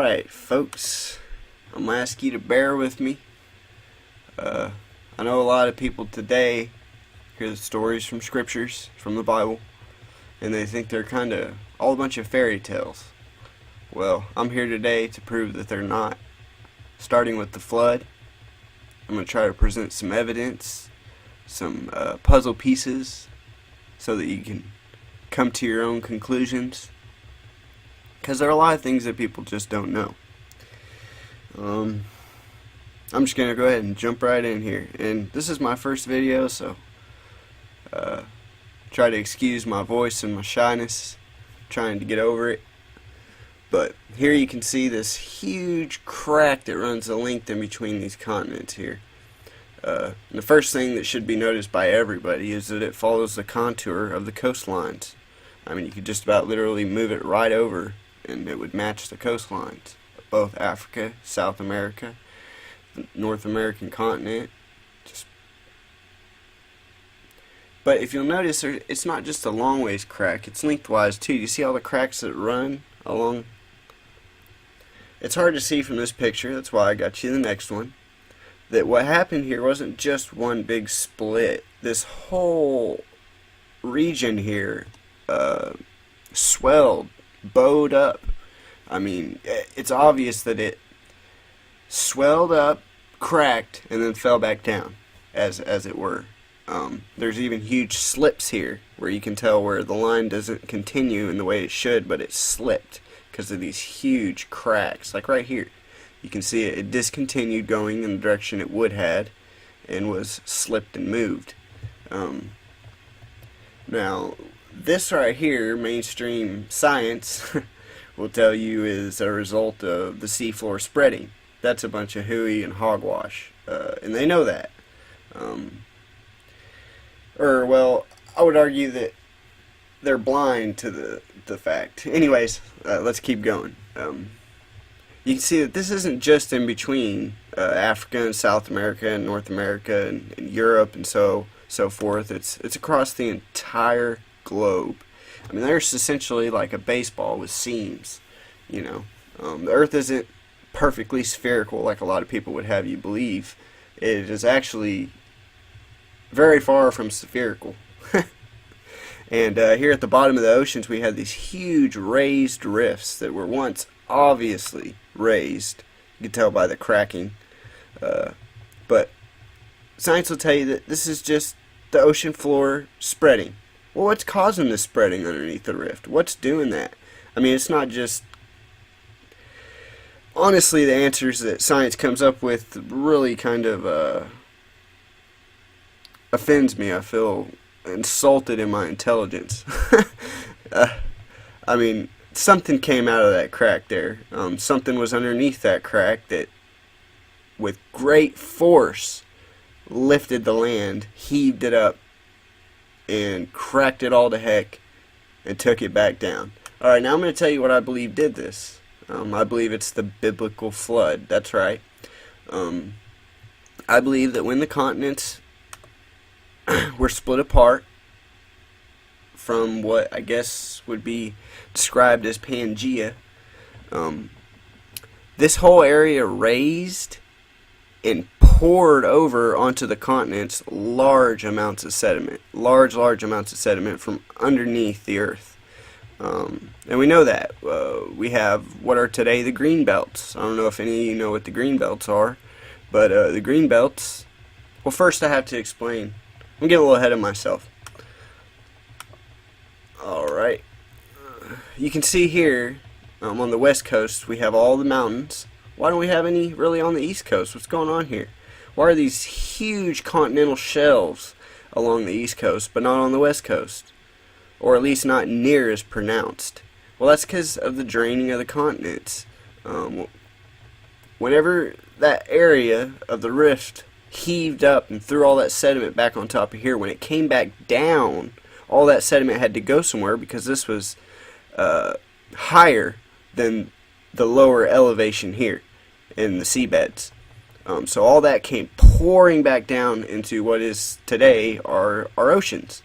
Alright, folks, I'm going to ask you to bear with me. I know a lot of people today hear the stories from scriptures, from the Bible, and they think they're kind of all a bunch of fairy tales. Well, I'm here today to prove that they're not. Starting with the flood, I'm going to try to present some evidence, some puzzle pieces, so that you can come to your own conclusions. Because there are a lot of things that people just don't know. I'm just going to go ahead and jump right in here. And this is my first video, so try to excuse my voice and my shyness. Trying to get over it. But here you can see this huge crack that runs the length in between these continents here. And the first thing that should be noticed by everybody is that it follows the contour of the coastlines. I mean, you could just about literally move it right over and it would match the coastlines of both Africa, South America, the North American continent. But if you'll notice, it's not just a long ways crack, it's lengthwise too. You see all the cracks that run along? It's hard to see from this picture, that's why I got you the next one. That what happened here wasn't just one big split. This whole region here swelled, bowed up. I mean, it's obvious that it swelled up, cracked, and then fell back down, as it were. There's even huge slips here where you can tell where the line doesn't continue in the way it should, but it slipped because of these huge cracks. Like right here, you can see it discontinued going in the direction it would had and was slipped and moved. Now, this right here, mainstream science, will tell you is a result of the seafloor spreading. That's a bunch of hooey and hogwash, and they know that. Well, I would argue that they're blind to the fact. Anyways, let's keep going. You can see that this isn't just in between Africa and South America and North America and Europe and so forth. It's across the entire globe. I mean, there's essentially like a baseball with seams. You know, the Earth isn't perfectly spherical like a lot of people would have you believe. It is actually very far from spherical. And here at the bottom of the oceans we have these huge raised rifts that were once obviously raised. You can tell by the cracking. But science will tell you that this is just the ocean floor spreading. Well, what's causing this spreading underneath the rift? What's doing that? I mean, it's not just... Honestly, the answers that science comes up with really kind of offends me. I feel insulted in my intelligence. I mean, something came out of that crack there. Something was underneath that crack that, with great force, lifted the land, heaved it up, and cracked it all to heck, and took it back down. Alright, now I'm going to tell you what I believe did this. I believe it's the biblical flood. That's right. I believe that when the continents were split apart from what I guess would be described as Pangea, this whole area raised and poured over onto the continents large amounts of sediment. Large amounts of sediment from underneath the earth. And we know that. We have what are today the green belts. I don't know if any of you know what the green belts are, but the green belts... Well, first I have to explain. I'm getting a little ahead of myself. Alright. You can see here, on the west coast, we have all the mountains. Why don't we have any really on the east coast? What's going on here? Why are these huge continental shelves along the east coast, but not on the west coast? Or at least not near as pronounced? Well, that's because of the draining of the continents. Whenever that area of the rift heaved up and threw all that sediment back on top of here, when it came back down, all that sediment had to go somewhere because this was higher than the lower elevation here in the seabeds. So all that came pouring back down into what is today our oceans.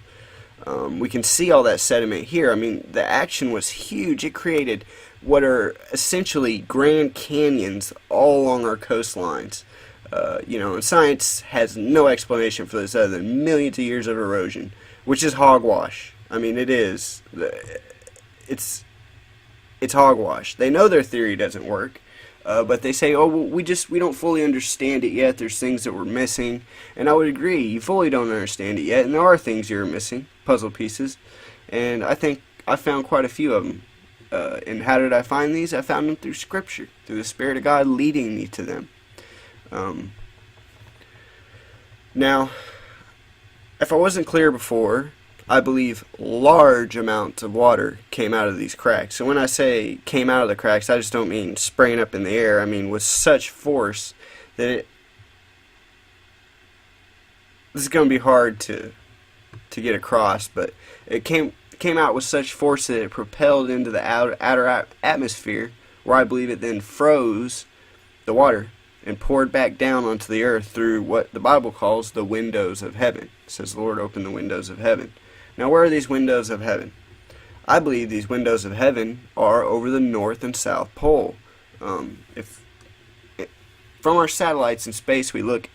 We can see all that sediment here. I mean, the action was huge. It created what are essentially Grand Canyons all along our coastlines. And science has no explanation for this other than millions of years of erosion, which is hogwash. I mean, it is. It's hogwash. They know their theory doesn't work, but they say, "Oh, well, we don't fully understand it yet. There's things that we're missing." And I would agree, you fully don't understand it yet, and there are things you're missing, puzzle pieces. And I think I found quite a few of them. And how did I find these? I found them through Scripture, through the Spirit of God leading me to them. Now, if I wasn't clear before, I believe large amounts of water came out of these cracks. So when I say came out of the cracks, I just don't mean spraying up in the air. I mean with such force that this is going to be hard to get across, but it came out with such force that it propelled into the outer atmosphere, where I believe it then froze the water and poured back down onto the earth through what the Bible calls the windows of heaven. It says the Lord opened the windows of heaven. Now, where are these windows of heaven? I believe these windows of heaven are over the North and South Pole. From our satellites in space, we look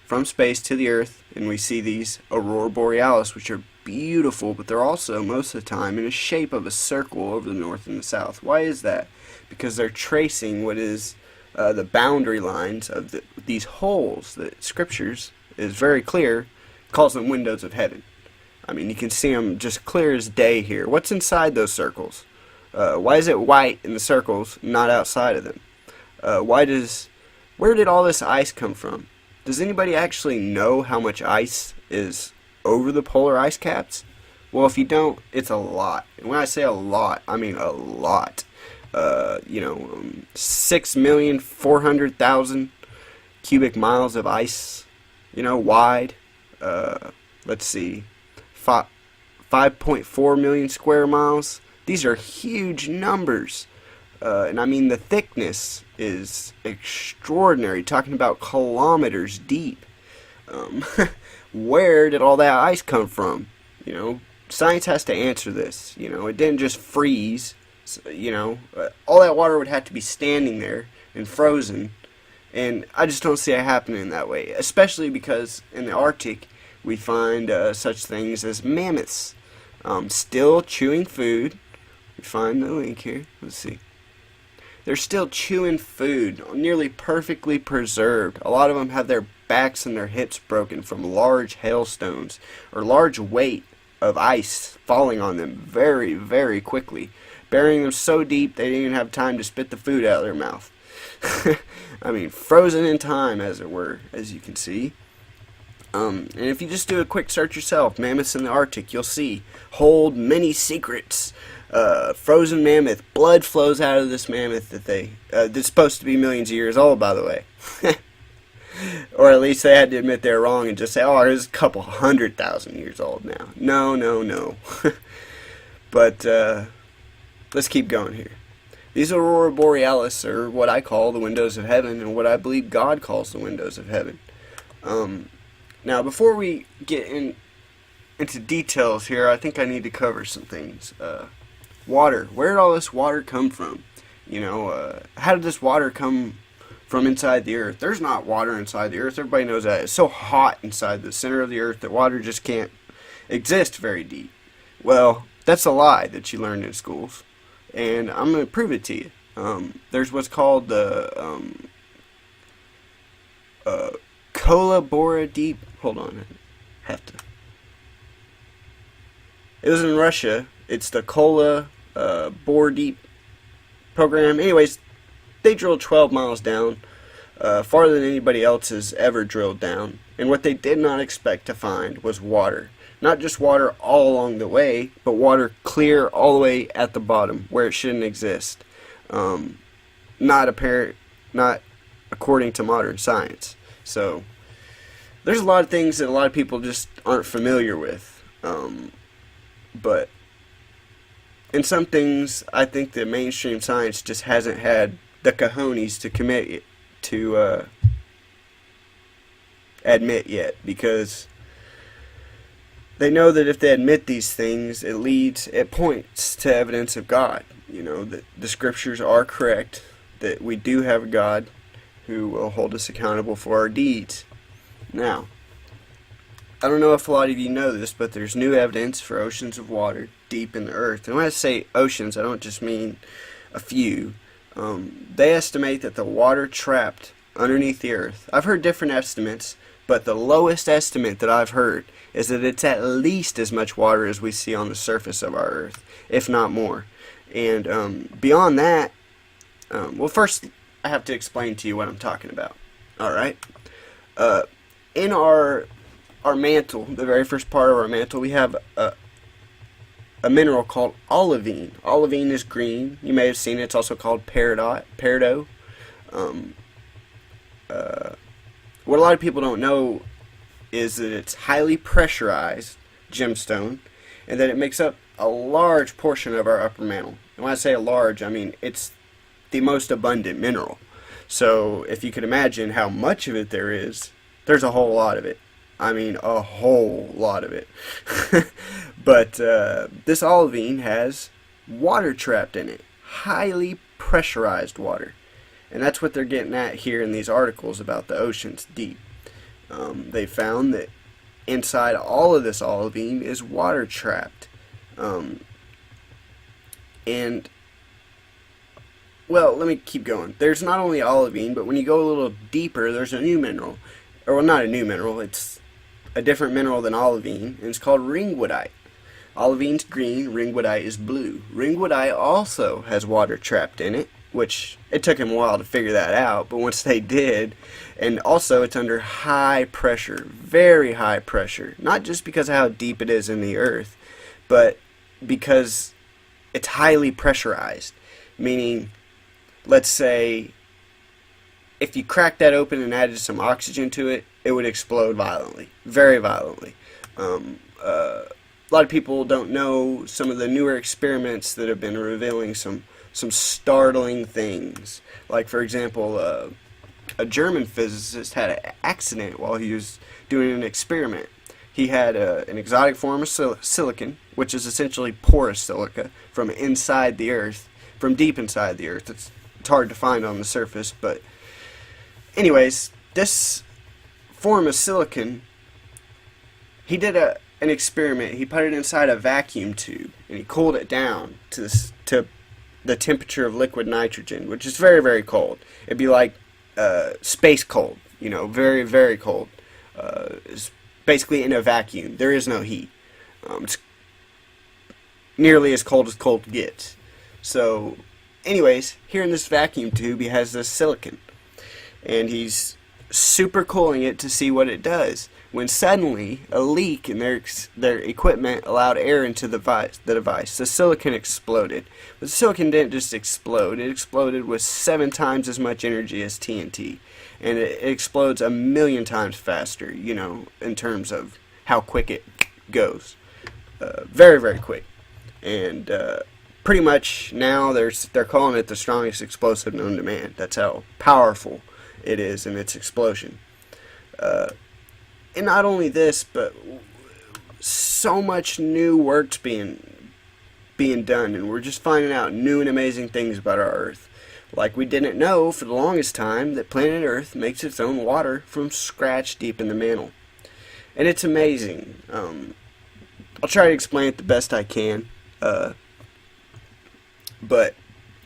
from space to the Earth, and we see these aurora borealis, which are beautiful, but they're also, most of the time, in a shape of a circle over the North and the South. Why is that? Because they're tracing what is the boundary lines of these holes that Scriptures is very clear, calls them windows of heaven. I mean, you can see them just clear as day here. What's inside those circles? Why is it white in the circles, not outside of them? Where did all this ice come from? Does anybody actually know how much ice is over the polar ice caps? Well, if you don't, it's a lot. And when I say a lot, I mean a lot. 6,400,000 cubic miles of ice, wide. Let's see, 5.4 million square miles. These are huge numbers. And I mean, the thickness is extraordinary, talking about kilometers deep. Where did all that ice come from? Science has to answer this. It didn't just freeze. All that water would have to be standing there and frozen. And I just don't see it happening that way, especially because in the Arctic we find such things as mammoths still chewing food. We find the link here. Let's see. They're still chewing food, nearly perfectly preserved. A lot of them have their backs and their hips broken from large hailstones or large weight of ice falling on them very, very quickly, burying them so deep they didn't even have time to spit the food out of their mouth. I mean, frozen in time, as it were, as you can see. And if you just do a quick search yourself, mammoths in the Arctic, you'll see, hold many secrets. Frozen mammoth, blood flows out of this mammoth that's supposed to be millions of years old, by the way. Or at least they had to admit they're wrong and just say, oh, it's a couple 100,000 years old now. No. But let's keep going here. These aurora borealis are what I call the windows of heaven, and what I believe God calls the windows of heaven. Now, before we get into details here, I think I need to cover some things. Water. Where did all this water come from? How did this water come from inside the earth? There's not water inside the earth. Everybody knows that. It's so hot inside the center of the earth that water just can't exist very deep. Well, that's a lie that you learned in schools, and I'm going to prove it to you. There's what's called the Kola Bora Deep. Hold on, I have to. It was in Russia. It's the Kola Bore Deep program. Anyways, they drilled 12 miles down, farther than anybody else has ever drilled down. And what they did not expect to find was water. Not just water all along the way, but water clear all the way at the bottom, where it shouldn't exist. Not according to modern science. So, there's a lot of things that a lot of people just aren't familiar with. But in some things, I think the mainstream science just hasn't had the cojones to commit to admit yet, because They know that if they admit these things, it points to evidence of God. You know, that the scriptures are correct, that we do have a God who will hold us accountable for our deeds. Now, I don't know if a lot of you know this, but there's new evidence for oceans of water deep in the earth. And when I say oceans, I don't just mean a few. They estimate that the water trapped underneath the earth, I've heard different estimates, but the lowest estimate that I've heard is that it's at least as much water as we see on the surface of our earth, if not more. And beyond that, well, first I have to explain to you what I'm talking about. Alright? In our mantle, the very first part of our mantle, we have a mineral called olivine. Olivine is green. You may have seen it. It's also called peridot. What a lot of people don't know is that it's highly pressurized gemstone, and that it makes up a large portion of our upper mantle. And when I say a large, I mean it's the most abundant mineral. So if you could imagine how much of it there is, there's a whole lot of it. I mean, a whole lot of it. But this olivine has water trapped in it, highly pressurized water. And that's what they're getting at here in these articles about the oceans deep. They found that inside all of this olivine is water trapped. And, well, let me keep going. There's not only olivine, but when you go a little deeper, there's a new mineral. Or, well, not a new mineral, it's a different mineral than olivine, and it's called ringwoodite. Olivine's green, ringwoodite is blue. Ringwoodite also has water trapped in it, which it took them a while to figure that out, but once they did, and also it's under high pressure, very high pressure, not just because of how deep it is in the earth, but because it's highly pressurized, meaning, let's say, if you cracked that open and added some oxygen to it, it would explode violently, very violently. A lot of people don't know some of the newer experiments that have been revealing some startling things. Like, for example, a German physicist had an accident while he was doing an experiment. He had an exotic form of silicon, which is essentially porous silica, from inside the earth, from deep inside the earth. It's hard to find on the surface, but anyways, this form of silicon, he did an experiment. He put it inside a vacuum tube, and he cooled it down to the temperature of liquid nitrogen, which is very, very cold. It'd be like space cold, you know, very, very cold. It's basically in a vacuum. There is no heat. It's nearly as cold gets. So, anyways, here in this vacuum tube, he has this silicon, and he's super cooling it to see what it does, when suddenly a leak in their equipment allowed air into the device. The silicon exploded. But the silicon didn't just explode. It exploded with 7 times as much energy as TNT. And it explodes 1,000,000 times faster, you know, in terms of how quick it goes. Very, very quick. And pretty much now they're calling it the strongest explosive known to man. That's how powerful it is in its explosion. And not only this, but so much new work's being done, and we're just finding out new and amazing things about our Earth. Like, we didn't know for the longest time that planet Earth makes its own water from scratch deep in the mantle. And it's amazing. I'll try to explain it the best I can. But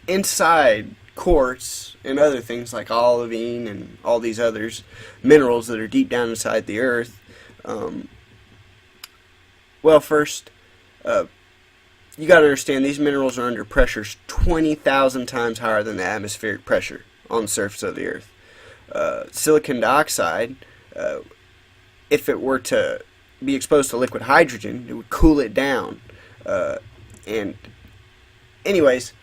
inside quartz and other things like olivine and all these others, minerals that are deep down inside the earth, well, first, you got to understand these minerals are under pressures 20,000 times higher than the atmospheric pressure on the surface of the earth. Silicon dioxide, if it were to be exposed to liquid hydrogen, it would cool it down. And anyways,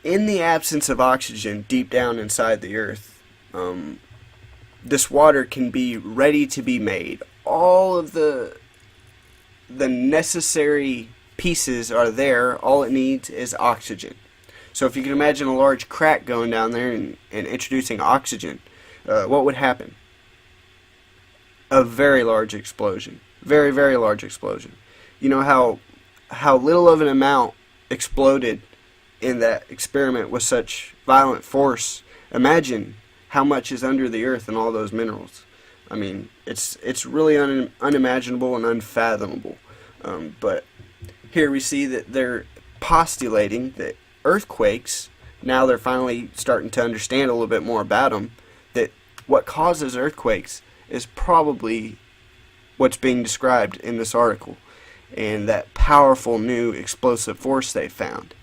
in the absence of oxygen deep down inside the earth, this water can be ready to be made. All of the necessary pieces are there. All it needs is oxygen. So if you can imagine a large crack going down there and introducing oxygen, what would happen? A very large explosion. Very, very large explosion. You know how little of an amount exploded in that experiment with such violent force. Imagine how much is under the earth and all those minerals. I mean, it's really unimaginable and unfathomable. But here we see that they're postulating that earthquakes, now they're finally starting to understand a little bit more about them, that what causes earthquakes is probably what's being described in this article, and that powerful new explosive force they found.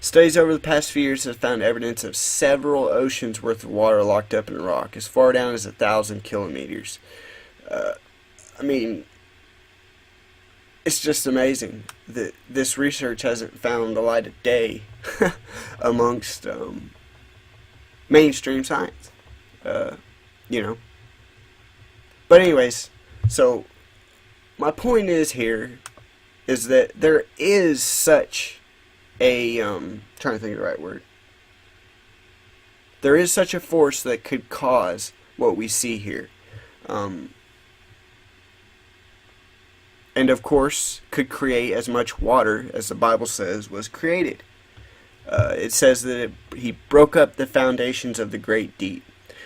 Studies over the past few years have found evidence of several oceans worth of water locked up in rock, as far down as 1,000 kilometers. I mean, it's just amazing that this research hasn't found the light of day amongst mainstream science. You know. But anyways, so my point is here is that there is such a trying to think of the right word. There is such a force that could cause what we see here. And of course could create as much water as the Bible says was created. It says that he broke up the foundations of the great deep.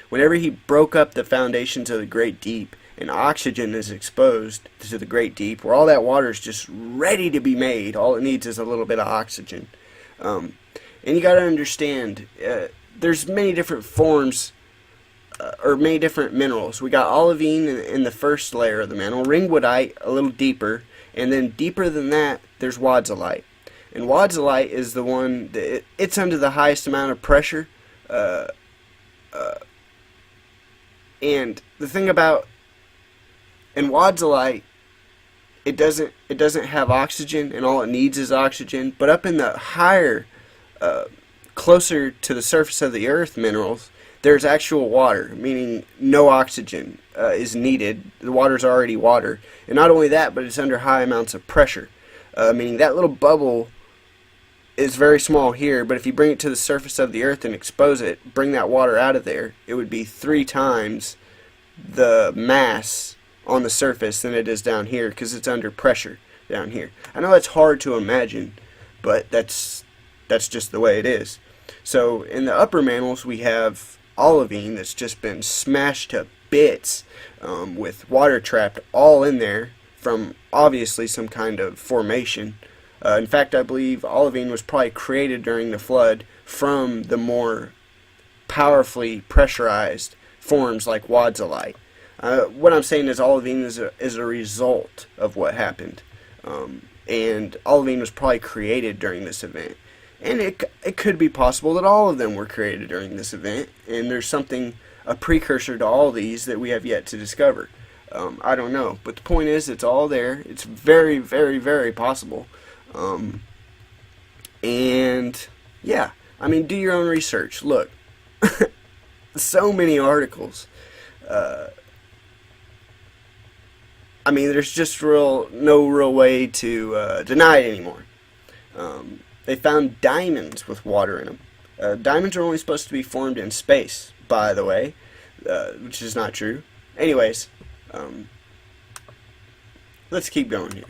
Whenever he broke up the foundations of the great deep, and oxygen is exposed to the great deep, where all that water is just ready to be made, all it needs is a little bit of oxygen. And you got to understand, there's many different forms, or many different minerals. We got olivine in the first layer of the mantle, ringwoodite a little deeper, and then deeper than that, there's wadzolite. And wadzolite is the one that it's under the highest amount of pressure. And the thing about wadzolite, it doesn't have oxygen, and all it needs is oxygen. But up in the higher, closer to the surface of the earth minerals, there's actual water, meaning no oxygen is needed. The water's already water, and not only that, but it's under high amounts of pressure, meaning that little bubble is very small here, but if you bring it to the surface of the earth and expose it, bring that water out of there, it would be 3 times the mass on the surface than it is down here, because it's under pressure down here. I know that's hard to imagine, but that's just the way it is. So in the upper mantles we have olivine that's just been smashed to bits, with water trapped all in there from obviously some kind of formation. In fact, I believe olivine was probably created during the flood from the more powerfully pressurized forms like wadzolite. What I'm saying is olivine is a result of what happened. And olivine was probably created during this event. And it could be possible that all of them were created during this event, and there's something, a precursor to all these that we have yet to discover. I don't know. But the point is, it's all there. It's very, very, very possible. And yeah, I mean, do your own research. Look, so many articles. I mean, there's just no real way to deny it anymore. They found diamonds with water in them. Diamonds are only supposed to be formed in space, by the way, which is not true. Anyways, let's keep going here.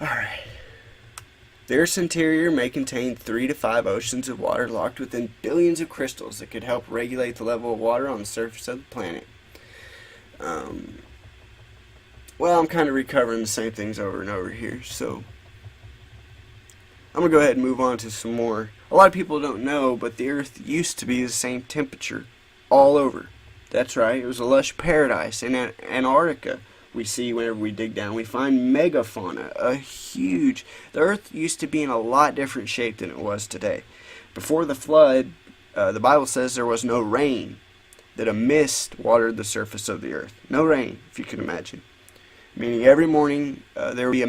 Alright. The Earth's interior may contain 3 to 5 oceans of water locked within billions of crystals that could help regulate the level of water on the surface of the planet. Well, I'm kind of recovering the same things over and over here, so I'm going to go ahead and move on to some more. A lot of people don't know, but the Earth used to be the same temperature all over. That's right, it was a lush paradise. In Antarctica, we see whenever we dig down, we find megafauna, the Earth used to be in a lot different shape than it was today. Before the flood, the Bible says there was no rain, that a mist watered the surface of the earth. No rain, if you can imagine. Meaning every morning there would be a